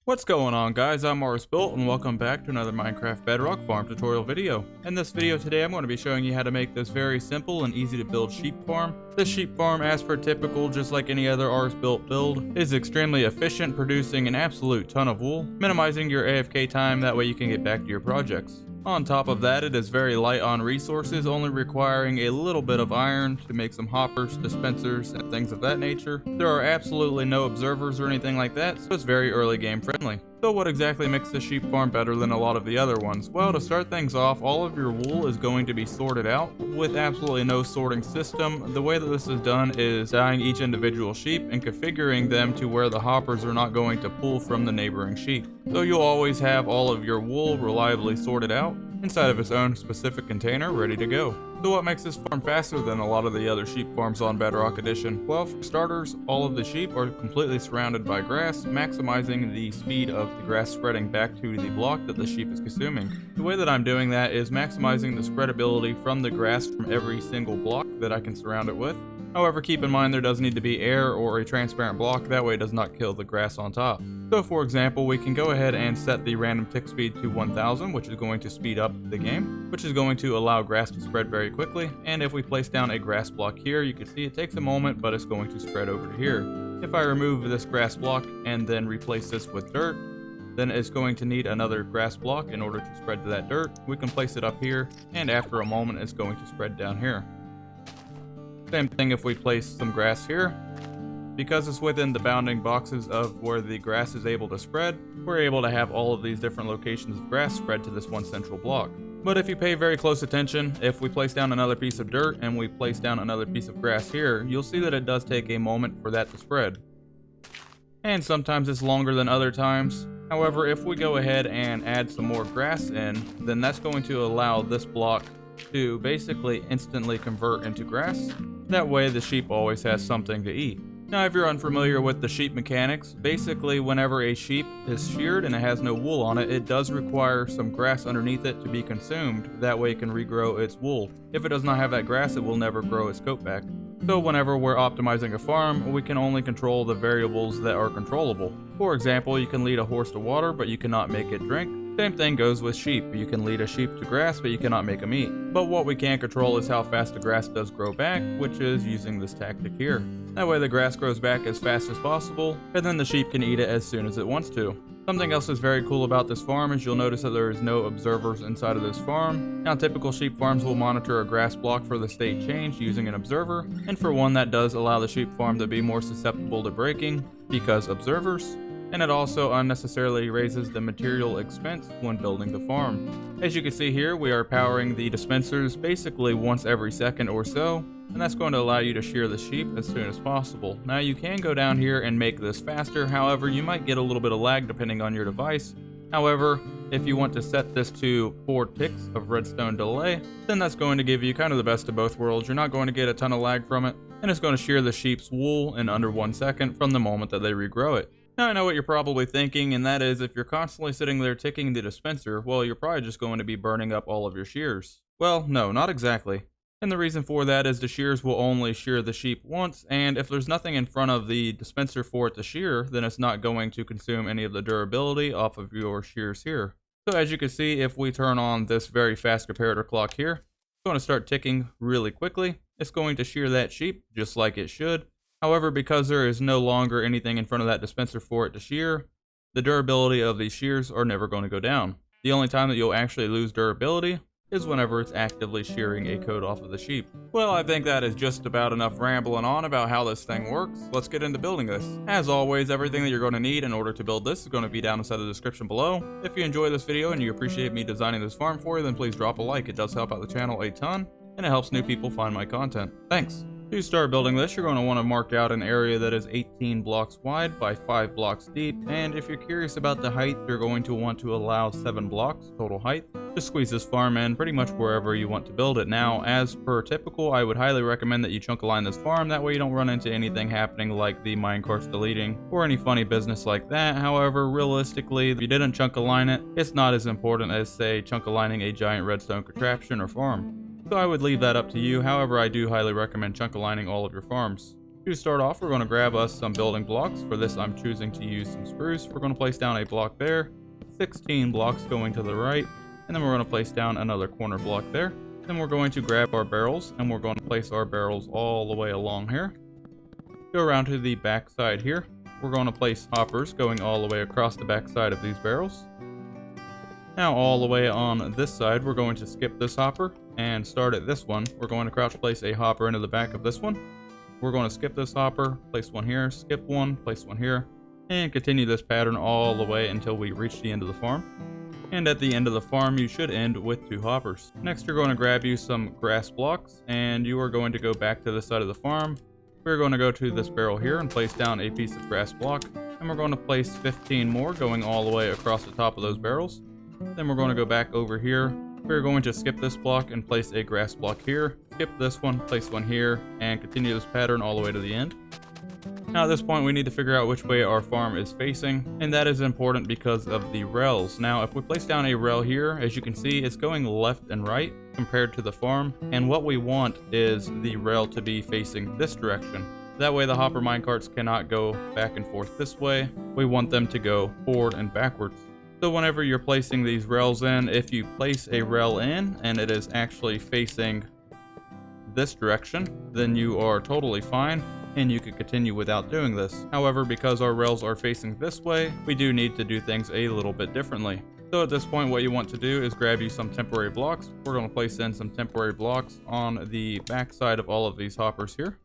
What's going on, guys? I'm MarsBuilt and welcome back to another Minecraft Bedrock farm tutorial video. In this video today I'm going to be showing you how to make this very simple and easy to build sheep farm. This sheep farm, as per typical, just like any other MarsBuilt build, is extremely efficient, producing an absolute ton of wool, minimizing your AFK time, that way you can get back to your projects. On top of that, it is very light on resources, only requiring a little bit of iron to make some hoppers, dispensers, and things of that nature. There are absolutely no observers or anything like that, so it's very early game friendly. So what exactly makes this sheep farm better than a lot of the other ones? Well, to start things off, all of your wool is going to be sorted out with absolutely no sorting system. The way that this is done is dyeing each individual sheep and configuring them to where the hoppers are not going to pull from the neighboring sheep. So you'll always have all of your wool reliably sorted out inside of its own specific container, ready to go. So what makes this farm faster than a lot of the other sheep farms on Bedrock Edition? Well, for starters, all of the sheep are completely surrounded by grass, maximizing the speed of the grass spreading back to the block that the sheep is consuming. The way that I'm doing that is maximizing the spreadability from the grass from every single block that I can surround it with. However, keep in mind there does need to be air or a transparent block, that way it does not kill the grass on top. So for example, we can go ahead and set the random tick speed to 1000, which is going to speed up the game, which is going to allow grass to spread very quickly. And if we place down a grass block here, you can see it takes a moment, but it's going to spread over to here. If I remove this grass block and then replace this with dirt, then it's going to need another grass block in order to spread to that dirt. We can place it up here, and after a moment it's going to spread down here. Same thing if we place some grass here. Because it's within the bounding boxes of where the grass is able to spread, we're able to have all of these different locations of grass spread to this one central block. But if you pay very close attention, if we place down another piece of dirt and we place down another piece of grass here, you'll see that it does take a moment for that to spread. And sometimes it's longer than other times. However, if we go ahead and add some more grass in, then that's going to allow this block to basically instantly convert into grass. That way the sheep always has something to eat. Now, if you're unfamiliar with the sheep mechanics, basically whenever a sheep is sheared and it has no wool on it, it does require some grass underneath it to be consumed. That way it can regrow its wool. If it does not have that grass, it will never grow its coat back. So whenever we're optimizing a farm, we can only control the variables that are controllable. For example, you can lead a horse to water, but you cannot make it drink. Same thing goes with sheep. You can lead a sheep to grass, but you cannot make them eat. But what we can control is how fast the grass does grow back, which is using this tactic here. That way the grass grows back as fast as possible, and then the sheep can eat it as soon as it wants to. Something else that's very cool about this farm is you'll notice that there is no observers inside of this farm. Now, typical sheep farms will monitor a grass block for the state change using an observer, and for one that does allow the sheep farm to be more susceptible to breaking because observers. And it also unnecessarily raises the material expense when building the farm. As you can see here, we are powering the dispensers basically once every second or so, and that's going to allow you to shear the sheep as soon as possible. Now, you can go down here and make this faster, however you might get a little bit of lag depending on your device. However, if you want to set this to 4 ticks of redstone delay, then that's going to give you kind of the best of both worlds. You're not going to get a ton of lag from it, and it's going to shear the sheep's wool in under 1 second from the moment that they regrow it. Now, I know what you're probably thinking, and that is if you're constantly sitting there ticking the dispenser, well, you're probably just going to be burning up all of your shears. Well, no, not exactly. And the reason for that is the shears will only shear the sheep once, and if there's nothing in front of the dispenser for it to shear, then it's not going to consume any of the durability off of your shears here. So as you can see, if we turn on this very fast comparator clock here, it's going to start ticking really quickly. It's going to shear that sheep just like it should. However, because there is no longer anything in front of that dispenser for it to shear, the durability of these shears are never going to go down. The only time that you'll actually lose durability is whenever it's actively shearing a coat off of the sheep. Well, I think that is just about enough rambling on about how this thing works. Let's get into building this. As always, everything that you're going to need in order to build this is going to be down inside the description below. If you enjoy this video and you appreciate me designing this farm for you, then please drop a like. It does help out the channel a ton, and it helps new people find my content. Thanks. To start building this, you're going to want to mark out an area that is 18 blocks wide by 5 blocks deep, and if you're curious about the height, you're going to want to allow 7 blocks total height. Just squeeze this farm in pretty much wherever you want to build it. Now, as per typical, I would highly recommend that you chunk align this farm, that way you don't run into anything happening like the minecarts deleting or any funny business like that. However, realistically, if you didn't chunk align it, it's not as important as, say, chunk aligning a giant redstone contraption or farm. So I would leave that up to you. However, I do highly recommend chunk aligning all of your farms. To start off, we're going to grab us some building blocks. For this, I'm choosing to use some spruce. We're going to place down a block there, 16 blocks going to the right, and then we're going to place down another corner block there. Then we're going to grab our barrels, and we're going to place our barrels all the way along here. Go around to the back side here. We're going to place hoppers going all the way across the back side of these barrels. Now all the way on this side, we're going to skip this hopper and start at this one. We're going to crouch place a hopper into the back of this one. We're going to skip this hopper, place one here, skip one, place one here, and continue this pattern all the way until we reach the end of the farm. And at the end of the farm, you should end with 2 hoppers. Next, you're going to grab you some grass blocks, and you are going to go back to this side of the farm. We're going to go to this barrel here and place down a piece of grass block, and we're going to place 15 more going all the way across the top of those barrels. Then we're going to go back over here. We're going to skip this block and place a grass block here, skip this one, place one here, and continue this pattern all the way to the end. Now at this point, we need to figure out which way our farm is facing, and that is important because of the rails. Now if we place down a rail here, as you can see, it's going left and right compared to the farm, and what we want is the rail to be facing this direction. That way the hopper minecarts cannot go back and forth this way. We want them to go forward and backwards. So whenever you're placing these rails in, if you place a rail in and it is actually facing this direction, then you are totally fine and you can continue without doing this. However, because our rails are facing this way, we do need to do things a little bit differently. So at this point, what you want to do is grab you some temporary blocks. We're going to place in some temporary blocks on the back side of all of these hoppers here.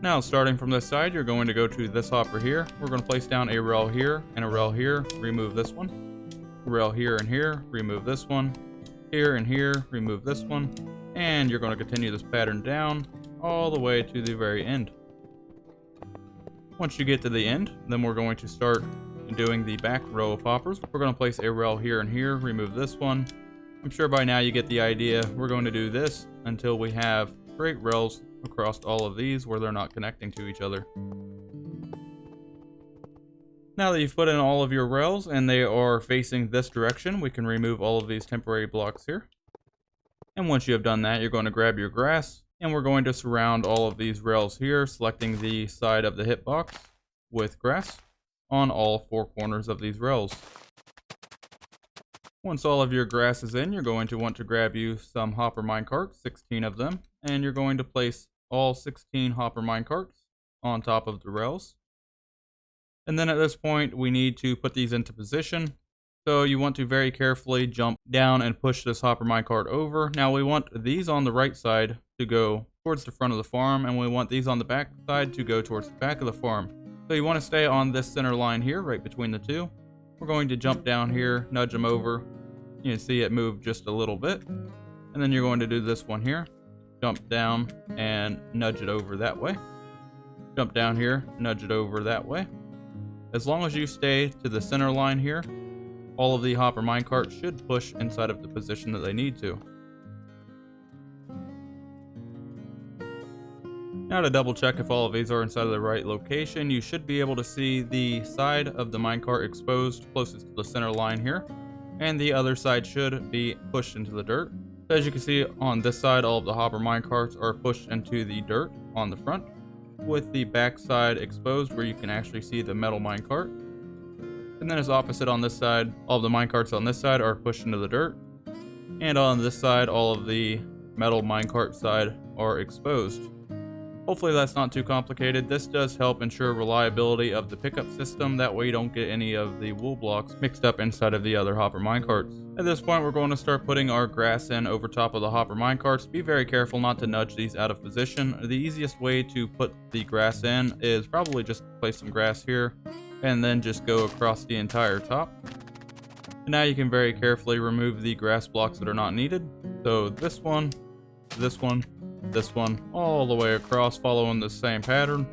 Now, starting from this side, you're going to go to this hopper here. We're going to place down a rail here and a rail here, remove this one. Rail here and here, remove this one. Here and here, remove this one. And you're going to continue this pattern down all the way to the very end. Once you get to the end, then we're going to start doing the back row of hoppers. We're going to place a rail here and here, remove this one. I'm sure by now you get the idea. We're going to do this until we have straight rails across all of these where they're not connecting to each other. Now that you've put in all of your rails and they are facing this direction, we can remove all of these temporary blocks here. And once you have done that, you're going to grab your grass and we're going to surround all of these rails here, selecting the side of the hitbox with grass on all 4 corners of these rails. Once all of your grass is in, you're going to want to grab you some hopper minecarts, 16 of them, and you're going to place all 16 hopper minecarts on top of the rails. And then at this point, we need to put these into position. So you want to very carefully jump down and push this hopper minecart over. Now we want these on the right side to go towards the front of the farm, and we want these on the back side to go towards the back of the farm. So you want to stay on this center line here, right between the two. We're going to jump down here, nudge them over. You can see it move just a little bit. And then you're going to do this one here. Jump down and nudge it over that way. Jump down here, nudge it over that way. As long as you stay to the center line here, all of the hopper minecarts should push inside of the position that they need to. Now to double check if all of these are inside of the right location, you should be able to see the side of the minecart exposed closest to the center line here, and the other side should be pushed into the dirt. As you can see on this side, all of the hopper minecarts are pushed into the dirt on the front, with the back side exposed where you can actually see the metal minecart. And then as opposite on this side, all of the minecarts on this side are pushed into the dirt, and on this side, all of the metal minecart side are exposed. Hopefully that's not too complicated. This does help ensure reliability of the pickup system. That way you don't get any of the wool blocks mixed up inside of the other hopper minecarts. At this point, we're going to start putting our grass in over top of the hopper minecarts. Be very careful not to nudge these out of position. The easiest way to put the grass in is probably just place some grass here and then just go across the entire top. And now you can very carefully remove the grass blocks that are not needed. So this one, this one, this one, all the way across, following the same pattern.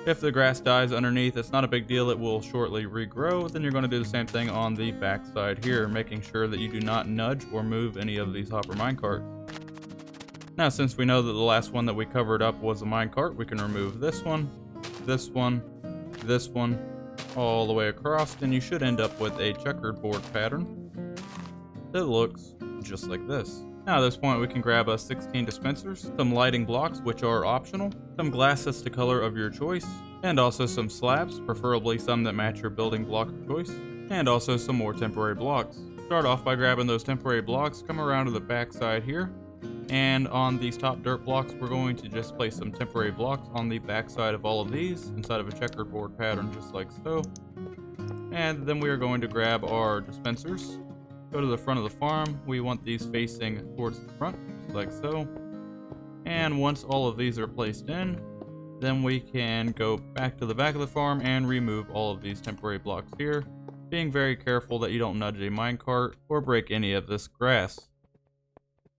If the grass dies underneath, it's not a big deal, it will shortly regrow. Then you're going to do the same thing on the back side here, making sure that you do not nudge or move any of these hopper minecarts. Now since we know that the last one that we covered up was a minecart, we can remove this one, this one, this one, all the way across, and you should end up with a checkered board pattern that looks just like this. Now at this point, we can grab us 16 dispensers, some lighting blocks, which are optional, some glass that's the color of your choice, and also some slabs, preferably some that match your building block of choice, and also some more temporary blocks. Start off by grabbing those temporary blocks, come around to the back side here, and on these top dirt blocks we're going to just place some temporary blocks on the back side of all of these inside of a checkerboard pattern just like so. And then we are going to grab our dispensers, go to the front of the farm. We want these facing towards the front like so, and once all of these are placed in, then we can go back to the back of the farm and remove all of these temporary blocks here, being very careful that you don't nudge a minecart or break any of this grass.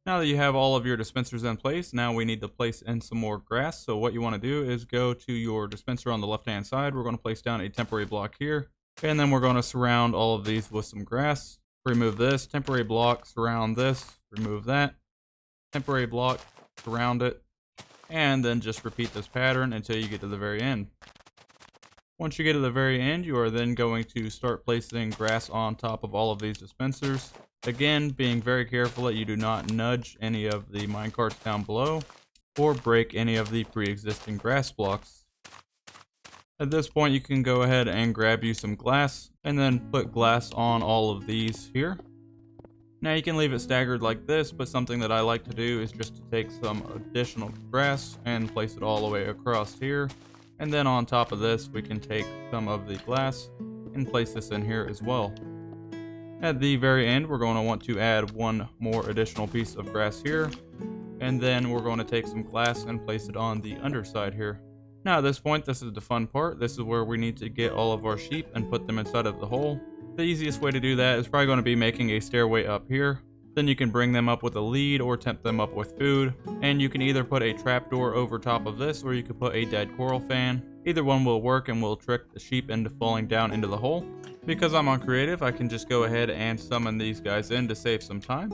Now that you have all of your dispensers in place, now we need to place in some more grass. So what you want to do is go to your dispenser on the left hand side. We're going to place down a temporary block here, and then we're going to surround all of these with some grass. Remove this temporary block, surround this, remove that temporary block, surround it, and then just repeat this pattern until you get to the very end. Once you get to the very end, you are then going to start placing grass on top of all of these dispensers. Again, being very careful that you do not nudge any of the minecarts down below or break any of the pre-existing grass blocks. At this point, you can go ahead and grab you some glass and then put glass on all of these here. Now you can leave it staggered like this, but something that I like to do is just to take some additional grass and place it all the way across here. And then on top of this, we can take some of the glass and place this in here as well. At the very end, we're going to want to add one more additional piece of grass here, and then we're going to take some glass and place it on the underside here. Now at this point, this is the fun part. This is where we need to get all of our sheep and put them inside of the hole. The easiest way to do that is probably going to be making a stairway up here. Then you can bring them up with a lead or tempt them up with food, and you can either put a trapdoor over top of this or you could put a dead coral fan. Either one will work and will trick the sheep into falling down into the hole. Because I'm on creative, I can just go ahead and summon these guys in to save some time.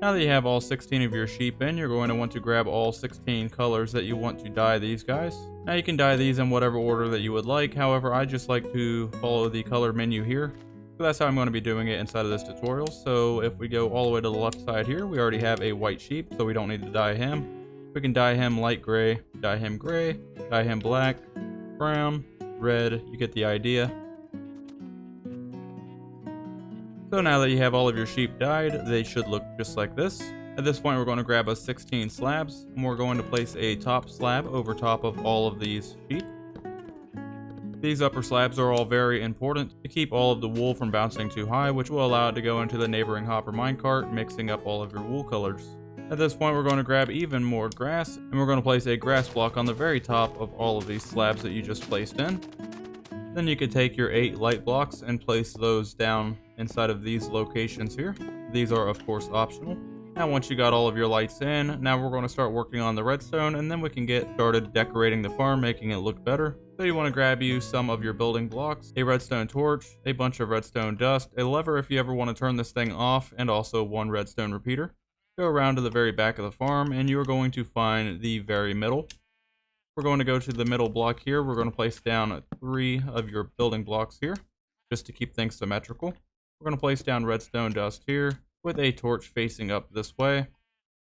Now that you have all 16 of your sheep in, you're going to want to grab all 16 colors that you want to dye these guys. Now you can dye these in whatever order that you would like, however I just like to follow the color menu here. So that's how I'm going to be doing it inside of this tutorial. So if we go all the way to the left side here, we already have a white sheep, so we don't need to dye him. We can dye him light gray, dye him black, brown, red, you get the idea. So now that you have all of your sheep dyed, they should look just like this. At this point, we're going to grab us 16 slabs, and we're going to place a top slab over top of all of these sheep. These upper slabs are all very important to keep all of the wool from bouncing too high, which will allow it to go into the neighboring hopper minecart, mixing up all of your wool colors. At this point, we're going to grab even more grass, and we're going to place a grass block on the very top of all of these slabs that you just placed in. Then you could take your 8 light blocks and place those down inside of these locations here. These are of course optional. Now once you got all of your lights in, now we're going to start working on the redstone, and then we can get started decorating the farm, making it look better. So you want to grab you some of your building blocks, a redstone torch, a bunch of redstone dust, a lever if you ever want to turn this thing off, and also one redstone repeater. Go around to the very back of the farm, and you're going to find the very middle. We're going to go to the middle block here. We're going to place down 3 of your building blocks here, just to keep things symmetrical. We're going to place down redstone dust here with a torch facing up this way,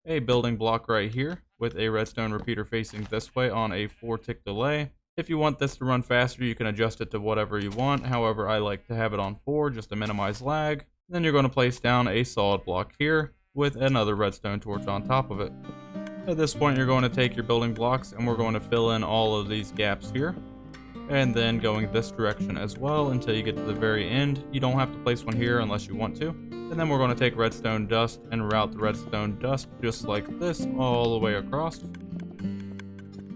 a building block right here with a redstone repeater facing this way on a 4-tick delay. If you want this to run faster, you can adjust it to whatever you want. However, I like to have it on 4 just to minimize lag. Then you're going to place down a solid block here with another redstone torch on top of it. At this point, you're going to take your building blocks and we're going to fill in all of these gaps here, and then going this direction as well until you get to the very end. You don't have to place one here unless you want to. And then we're going to take redstone dust and route the redstone dust just like this all the way across.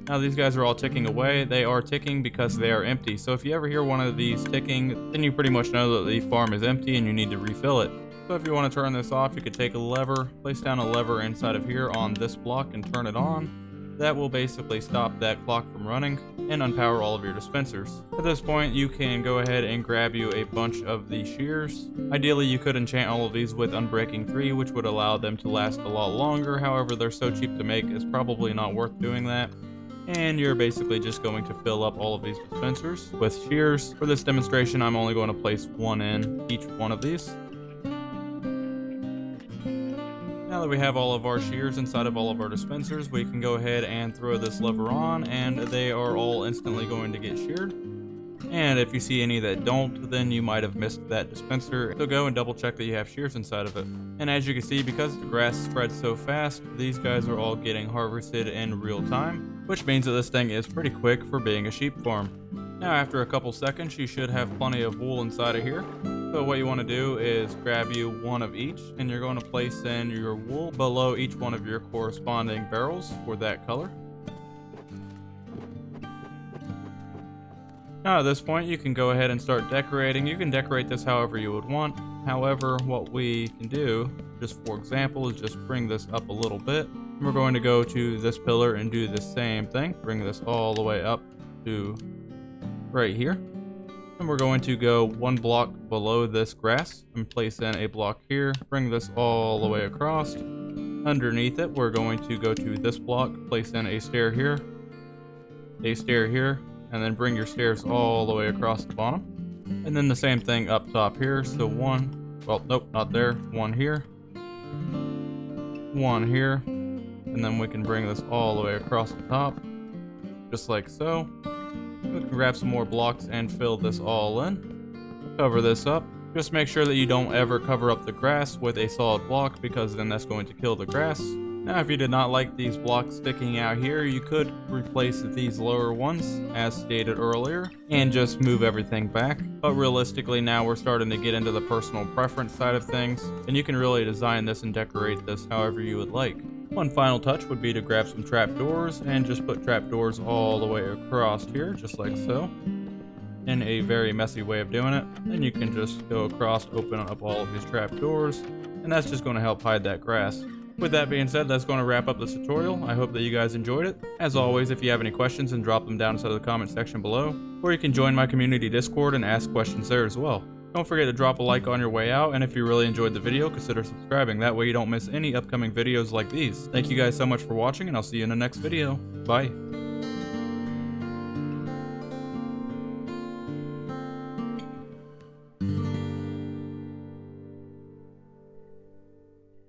Now these guys are all ticking away. They are ticking because they are empty. So if you ever hear one of these ticking, then you pretty much know that the farm is empty and you need to refill it. So if you want to turn this off, you could take a lever, place down a lever inside of here on this block and turn it on. That will basically stop that clock from running and unpower all of your dispensers. At this point, you can go ahead and grab you a bunch of the shears. Ideally, you could enchant all of these with Unbreaking 3, which would allow them to last a lot longer. However, they're so cheap to make, it's probably not worth doing that. And you're basically just going to fill up all of these dispensers with shears. For this demonstration, I'm only going to place one in each one of these. Now Now that we have all of our shears inside of all of our dispensers, we can go ahead and throw this lever on, and they are all instantly going to get sheared. And if you see any that don't, then you might have missed that dispenser, so go and double check that you have shears inside of it. And as you can see, because the grass spreads so fast, these guys are all getting harvested in real time, which means that this thing is pretty quick for being a sheep farm. Now after a couple seconds, you should have plenty of wool inside of here. So what you want to do is grab you one of each, and you're going to place in your wool below each one of your corresponding barrels for that color. Now at this point, you can go ahead and start decorating. You can decorate this however you would want. However, what we can do, just for example, is just bring this up a little bit. We're going to go to this pillar and do the same thing. Bring this all the way up to right here. And we're going to go one block below this grass and place in a block here. Bring this all the way across. Underneath it, we're going to go to this block, place in a stair here, and then bring your stairs all the way across the bottom. And then the same thing up top here. So one, well, nope, not there. One here, and then we can bring this all the way across the top, just like so. We can grab some more blocks and fill this all in. Cover this up. Just make sure that you don't ever cover up the grass with a solid block, because then that's going to kill the grass. Now, if you did not like these blocks sticking out here, you could replace these lower ones, as stated earlier, and just move everything back. But realistically, now we're starting to get into the personal preference side of things, and you can really design this and decorate this however you would like. One final touch would be to grab some trapdoors and just put trapdoors all the way across here, just like so. In a very messy way of doing it. Then you can just go across, open up all of these trapdoors, and that's just going to help hide that grass. With that being said, that's going to wrap up this tutorial. I hope that you guys enjoyed it. As always, if you have any questions, then drop them down inside of the comment section below, or you can join my community Discord and ask questions there as well. Don't forget to drop a like on your way out, and if you really enjoyed the video, consider subscribing. That way you don't miss any upcoming videos like these. Thank you guys so much for watching, and I'll see you in the next video. Bye.